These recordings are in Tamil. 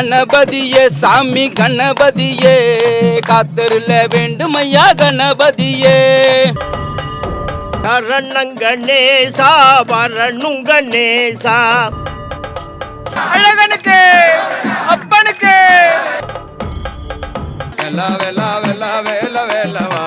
கணபதியே சாமி கணபதியே காத்தருள வேண்டும் ஐயா கணபதியே. சரணங்கணேசா வரணுங்கணேசா அழகனுக்கு அப்பனுக்கு வெலா வெலா வெலா வேல வேலவா.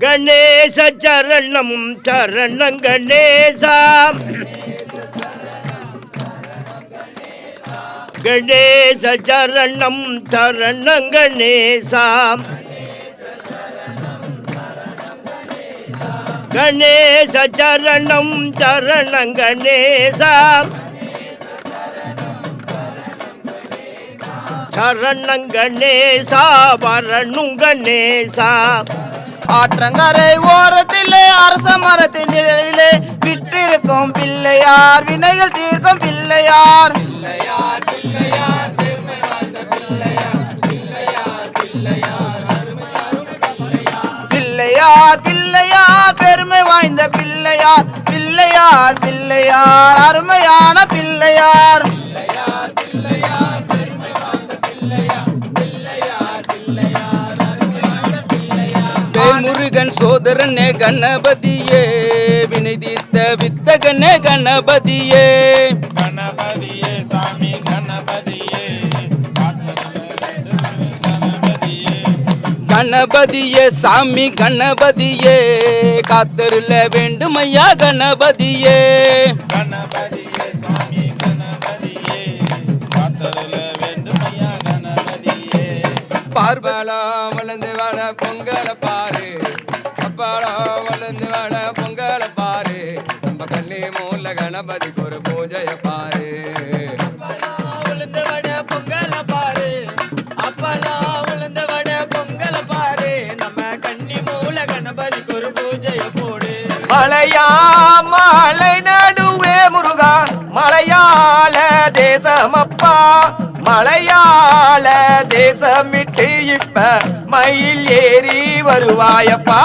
கணேச சரணம் சரணம் கணேசா கணேச சரணம் சரணம் கணேசா கணேச சரணம் சரணம் கணேசா சரணம் கணேசா வரணும் கணேசா. ஆற்றங்கரை ஓரத்திலே அரச மரத்தின் நிழலிலே விட்டிருக்கும் பிள்ளையார் வினைகள் தீர்க்கும் பிள்ளையார். பிள்ளையார் பிள்ளையார் பெருமை வாய்ந்த பிள்ளையார் பிள்ளையார் பிள்ளையார் அருமையான பிள்ளையார். முருகன் சோதரனே கணபதியே வினை தீர்த்த வித்தகனே கணபதியே. கணபதியே சாமி கணபதியே கணபதியே சாமி கணபதியே காத்தருள வேண்டும் ஐயா கணபதியே. கணபதியே சாமி கணபதியே காத்தருள வேண்டும் ஐயா கணபதியே. பார்வலா வளர்ந்து வாழ பொங்கல பாரு அப்பாலா வளர்ந்து வாழ பொங்கல பாரு நம்ம கண்ணி மூல கணபதிக்கு ஒரு பூஜைய பாரு. பொங்கல பாரு அப்பலா உளுந்த வட பொங்கல பாரு நம்ம கண்ணி மூல கணபதிக்கு ஒரு பூஜைய போடு. மலையா மலை நடுவே முருகா மலையாள தேசமப்பா மலையாள தேசமிட்டு இப்ப மயில் ஏறி வருவாயப்பா.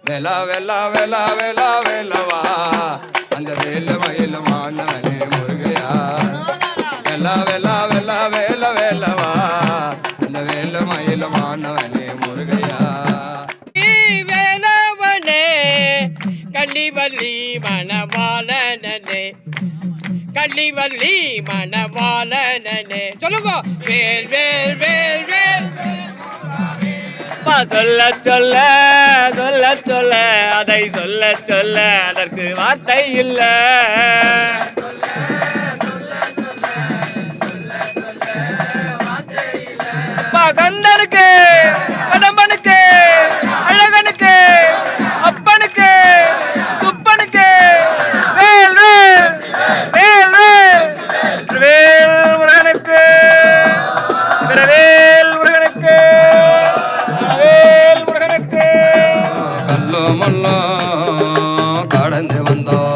வெலா வெலா வெலா வெலா வெலவா அந்த வேல மயில மானவனே முருகையா. வெலா வெலா வெலா வேல வேலவா அந்த வேல மயில மானவனே முருகையா. வேலவனே கள்ளிவள்ளி மணவாளனே, கள்ளிவள்ளி மணவாளனே. சொல்லுங்க. வேல் வேல் வேல் வேல் சொல்ல சொல்ல சொல்ல சொல்ல அதை சொல்ல சொல்ல அதற்கு வார்த்தை இல்ல. கந்தனுக்கு, கடம்பனுக்கு, அழகனுக்கு, அப்பனுக்கு, துப்பனுக்கு வேல் வேல் வேல் வேல் வேல் முருகனுக்கு, வேல் முருகனுக்கு, வேல் முருகனுக்கு. கல்லோ மல்லோ கடந்து வந்தோம்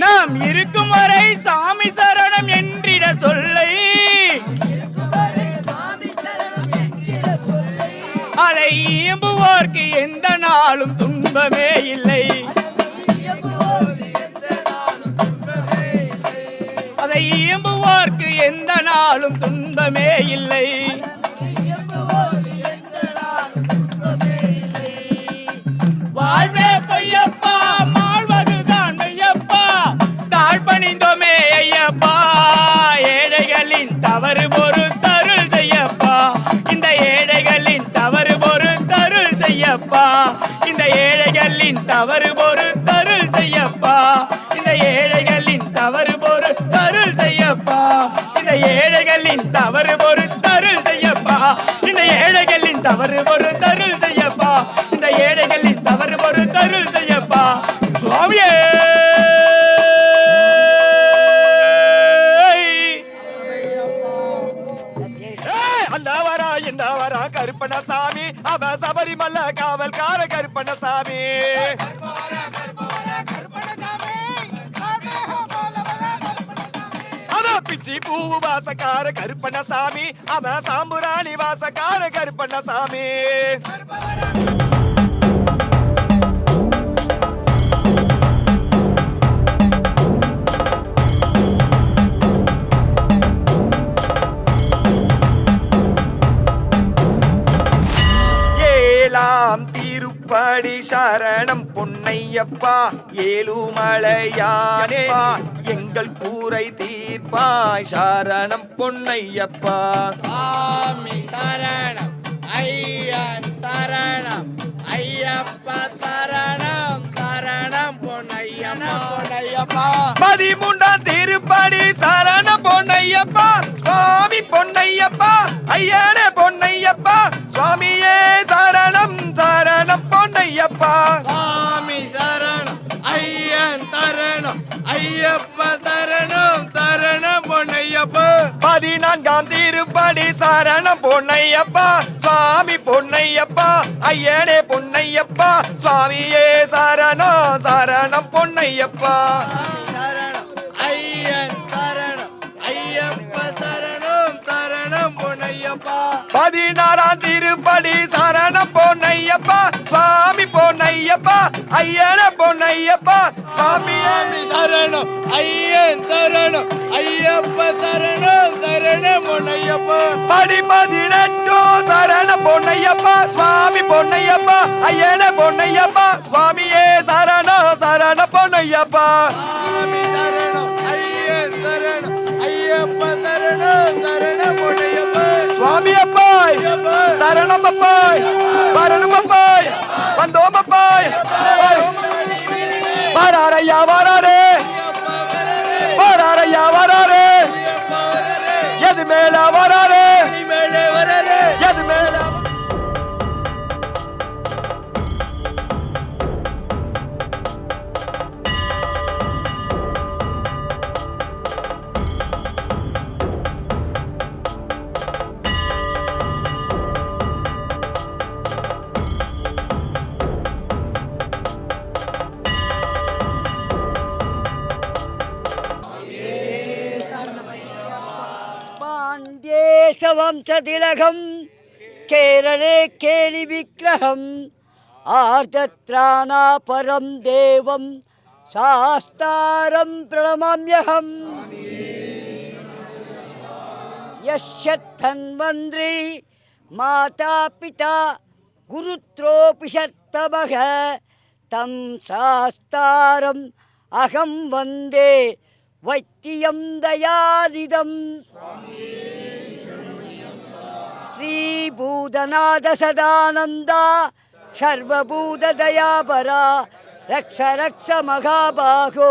நாம் இருக்கும் வரை சாமி சரணம் என்றிட சொல்லை, அதை இயம்புவோர்க்கு எந்த நாளும் துன்பமே இல்லை. அதை இயம்புவோர்க்கு எந்த நாளும் துன்பமே இல்லை. வாழ்வே பொய்யப்பா மாழ்வதுதான் மெய்யப்பா, தாழ்பணிந்தோமே ஐயப்பா. ஏழைகளின் தவறு பொறுத்தருள் செய்யப்பா, இந்த ஏழைகளின் தவறு பொறுத்தருள் செய்யப்பா, இந்த ஏழைகளின் தவறு பொறுத்தருள் செய்யப்பா, இந்த ஏழைகளின் தவறு பொறுத்தருள் செய்யப்பா, இந்த ஏழைகளின் தவறு பொறுத்தருள் செய்யப்பா, இந்த ஏழைகளின் தவறு பொறுத்தருள் செய்யப்பா, இந்த ஏழைகளின் தவறு பொறுத்தருள் செய்யப்பா. சுவாமியே வரா கருப்பணசாமி, அவ சபரிமல்ல காவல்கார கருப்பணசாமி. அவ பிச்சி பூ வாசக்கார கருப்பணசாமி, அவ சாம்புராணி வாசக்கார கருப்பணசாமி. ஏலாம் திருப்படி சரணம் பொன்னையப்பா, ஏழுமலையானேப்பா எங்கள் கூரை தீர்ப்பாய் சரணம் பொன்னையப்பா. சாமி சரணம் ஐயன் சரணம் ஐயப்பா சரணம் சரணம் பொன்னையப்பா பொன்னையப்பா. 13ஆம் திருப்படி சரணம் பொன்னையப்பா, சுவாமி பொன்னையப்பா ஐயனே பொன்னையப்பா, சுவாமியே சரணம் சரணம் பொன்னையப்பா. சாமி சரணம் ஐயன் சரணம் ஐயப்பா சரணம் சரணம் பொன்னையப்பா. 14ஆம் திருப்படி சரணம் பொன்னையப்பா, சுவாமி பொன்னையப்பா ஐயனே பொன்னையப்பா, சுவாமியே சரணம் சரணம் பொன்னையப்பா. சரணம் ஐயன் சரணம் ஐயப்பா சரணம் சரணம் பொன்னையப்பா. 16ஆம் திருப்படி சரணம் பொன்னையப்பா, சுவாமி பொன்னையப்பா ஐயனே பொன்னையப்பா, சுவாமியே சரணம் ஐயன் சரணம் ஐயப்பா சரணம் சரணம் பொன்னையப்பா. 18 சரணம் பொன்னையப்பா, சுவாமி பொன்னையப்பா ஐயனே பொன்னையப்பா, சுவாமியே சரணம் சரணம் பொன்னையப்பா. சாமி சரணம் ஐயன் சரணம் ஐயப்பா சரணம் சரணம் பொன்னையப்பா. சுவாமி அப்பாய் சரணம் அப்பாய் வரணும் அப்பாய் வந்தோம் அப்பாய். வராரையா வராரே வராரையா வராரே, எது மேல வராரே எது மேல. वंशतिलकं केरले केलिविग्रहम् आर्तत्राणापरं देवं शास्तारं प्रणमाम्यहम् यस्य धन्वन्द्री माता पिता गुरुत्रोऽपि षत्तमः तं शास्तारम् अहं वन्दे वैद्यं दयानिधम् श्रीभूतनाथ सदानन्दा सर्वभूतदयापरा रक्ष रक्ष महाबाहो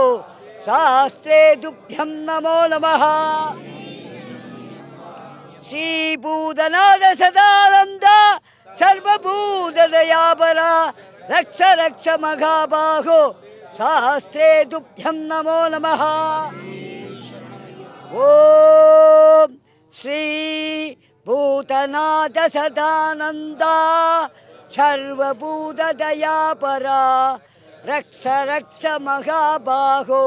शास्त्रे तुभ्यं नमो नमः श्रीभूतनाथ सदानन्दा सर्वभूतदयापरा रक्ष रक्ष महाबाहो शास्त्रे तुभ्यं नमो नमः ॐ श्री भूतनाथ सदानन्दा सर्वभूतदयापरा रक्ष रक्ष महाबाहो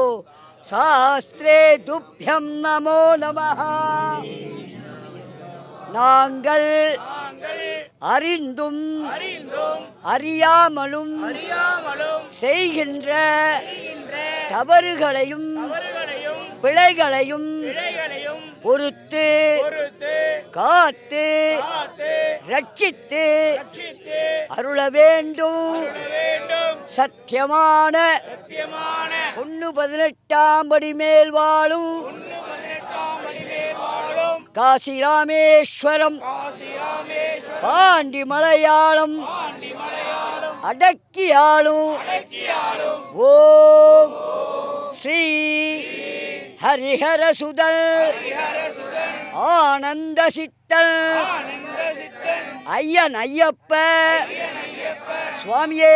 शास्त्रे तुभ्यं नमो नमः நாங்கள் அறிந்தும் அறியாமலும் செய்கின்ற தவறுகளையும் பிழைகளையும் பொறுத்து காத்து ரட்சித்து அருள வேண்டும் சத்தியமான 118ஆம் படி மேல் வாழும் காசி ராமேஸ்வரம் பாண்டி மலையாளம் அடக்கியாளும் ஓம் ஸ்ரீ ஹரிஹர சுதல் ஆனந்த சித்தல் ஐயன் ஐயப்ப சுவாமியே